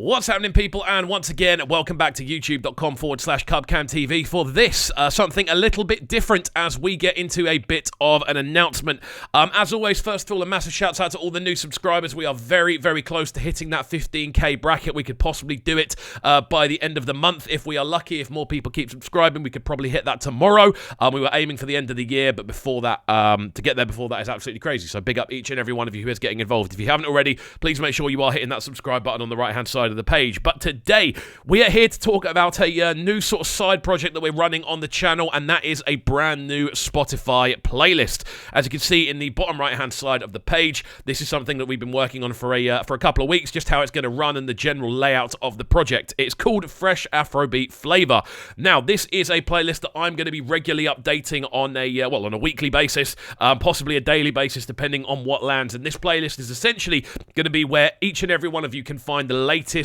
What's happening, people? And once again, welcome back to youtube.com/CubCamTV for this, something a little bit different as we get into a bit of an announcement. As always, first of all, a massive shout out to all the new subscribers. We are very, very close to hitting that 15k bracket. We could possibly do it by the end of the month if we are lucky. If more people keep subscribing, we could probably hit that tomorrow. We were aiming for the end of the year, but before that, to get there before that is absolutely crazy. So big up each and every one of you who is getting involved. If you haven't already, please make sure you are hitting that subscribe button on the right-hand side of the page. But today we are here to talk about a new sort of side project that we're running on the channel, and that is a brand new Spotify playlist. As you can see in the bottom right-hand side of the page, this is something that we've been working on for a couple of weeks, just how it's going to run and the general layout of the project. It's called Fresh Afrobeat Flavor. Now, this is a playlist that I'm going to be regularly updating on a weekly basis, possibly a daily basis, depending on what lands. And this playlist is essentially going to be where each and every one of you can find the latest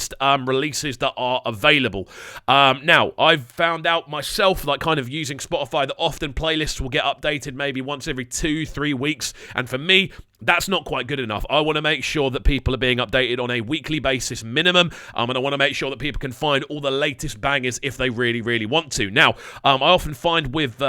releases that are available. Now, I've found out myself, like kind of using Spotify, that often playlists will get updated maybe once every 2-3 weeks, and for me, that's not quite good enough. I want to make sure that people are being updated on a weekly basis minimum, and I want to make sure that people can find all the latest bangers if they really, really want to. Now, I often find with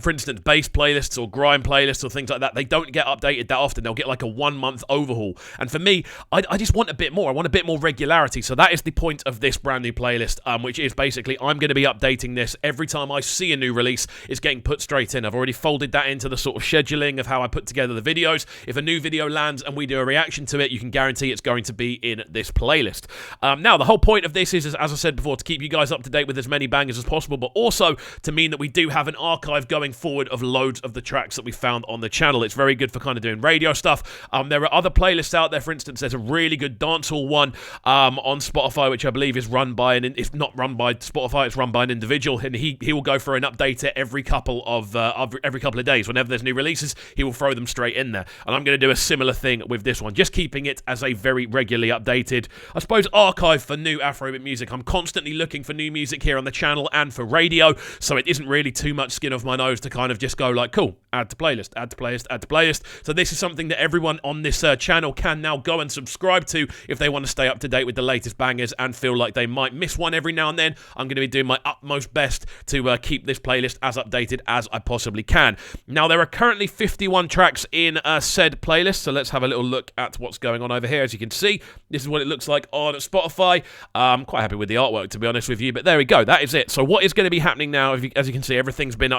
for instance, bass playlists or grime playlists or things like that, they don't get updated that often. They'll get like a 1-month overhaul. And for me, I just want a bit more. I want a bit more regularity. So that is the point of this brand new playlist, which is basically I'm going to be updating this every time I see a new release. It's getting put straight in. I've already folded that into the sort of scheduling of how I put together the videos. If a new video lands and we do a reaction to it, you can guarantee it's going to be in this playlist. Now, the whole point of this is, as I said before, to keep you guys up to date with as many bangers as possible, but also to mean that we do have an archive going forward of loads of the tracks that we found on the channel. It's very good for kind of doing radio stuff. There are other playlists out there. For instance, there's a really good dancehall one on Spotify, which I believe is run by it's not run by Spotify, it's run by an individual, and he will go for an update every couple of days. Whenever there's new releases, he will throw them straight in there. And I'm going to do a similar thing with this one, just keeping it as a very regularly updated, I suppose, archive for new Afrobeat music. I'm constantly looking for new music here on the channel and for radio, so it isn't really too much skin off my nose to kind of just go like, cool, add to playlist, add to playlist, add to playlist. So this is something that everyone on this channel can now go and subscribe to if they want to stay up to date with the latest bangers and feel like they might miss one every now and then. I'm going to be doing my utmost best to keep this playlist as updated as I possibly can. Now, there are currently 51 tracks in said playlist, so let's have a little look at what's going on over here. As you can see, this is what it looks like on Spotify. I'm quite happy with the artwork, to be honest with you, but there we go. That is it. So what is going to be happening now, as you can see, everything's been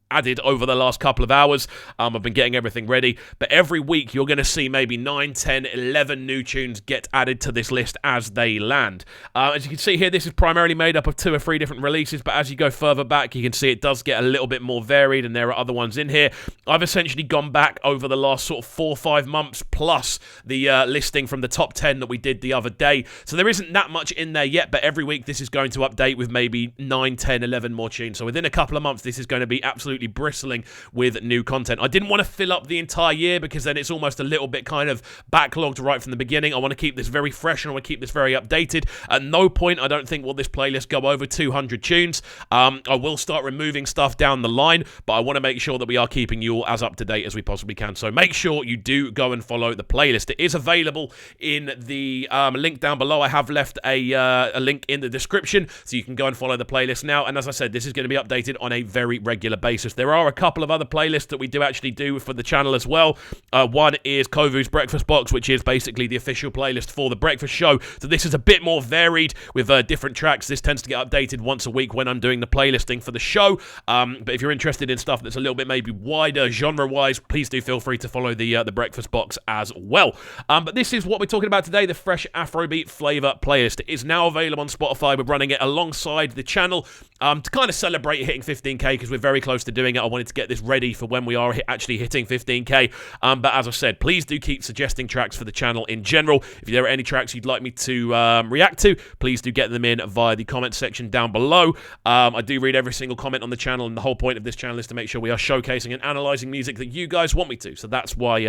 added over the last couple of hours. I've been getting everything ready, but every week you're going to see maybe 9, 10, 11 new tunes get added to this list as they land. As you can see here, this is primarily made up of 2 or 3 different releases, but as you go further back, you can see it does get a little bit more varied, and there are other ones in here. I've essentially gone back over the last sort of 4 or 5 months, plus the listing from the top 10 that we did the other day. So there isn't that much in there yet, but every week this is going to update with maybe 9, 10, 11 more tunes. So within a couple of months, this is going to be absolutely bristling with new content. I didn't want to fill up the entire year because then it's almost a little bit kind of backlogged right from the beginning. I want to keep this very fresh and I want to keep this very updated. At no point, I don't think, will this playlist go over 200 tunes. I will start removing stuff down the line, but I want to make sure that we are keeping you all as up to date as we possibly can. So make sure you do go and follow the playlist. It is available in the link down below. I have left a link in the description, so you can go and follow the playlist now. And as I said, this is going to be updated on a very regular basis. There are a couple of other playlists that we do actually do for the channel as well. One is KXVU's Breakfast Box, which is basically the official playlist for the breakfast show. So this is a bit more varied with different tracks. This tends to get updated once a week when I'm doing the playlisting for the show. But if you're interested in stuff that's a little bit maybe wider genre-wise, please do feel free to follow the Breakfast Box as well. But this is what we're talking about today, the Fresh Afrobeat Flavor playlist. It is now available on Spotify. We're running it alongside the channel to kind of celebrate hitting 15k because we're very close to doing it. I wanted to get this ready for when we are actually hitting 15k. But as I said, please do keep suggesting tracks for the channel in general. If there are any tracks you'd like me to react to, please do get them in via the comment section down below. I do read every single comment on the channel, and the whole point of this channel is to make sure we are showcasing and analysing music that you guys want me to. So that's why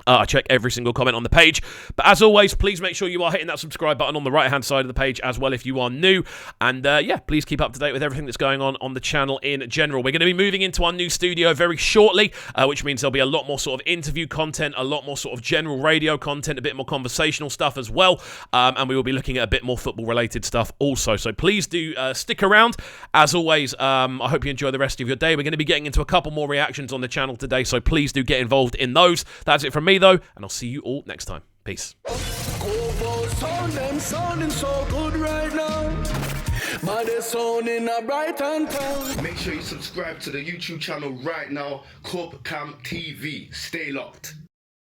I check every single comment on the page. But as always, please make sure you are hitting that subscribe button on the right-hand side of the page as well if you are new. And yeah, please keep up to date with everything that's going on the channel in general. We're going to be moving into our new studio very shortly, which means there'll be a lot more sort of interview content, a lot more sort of general radio content, a bit more conversational stuff as well. And we will be looking at a bit more football-related stuff also. So please do stick around. As always, I hope you enjoy the rest of your day. We're going to be getting into a couple more reactions on the channel today, so please do get involved in those. That's it from me, though, and I'll see you all next time. Peace. Sounding so good right now. Make sure you subscribe to the YouTube channel right now, CubCamTV. Stay locked.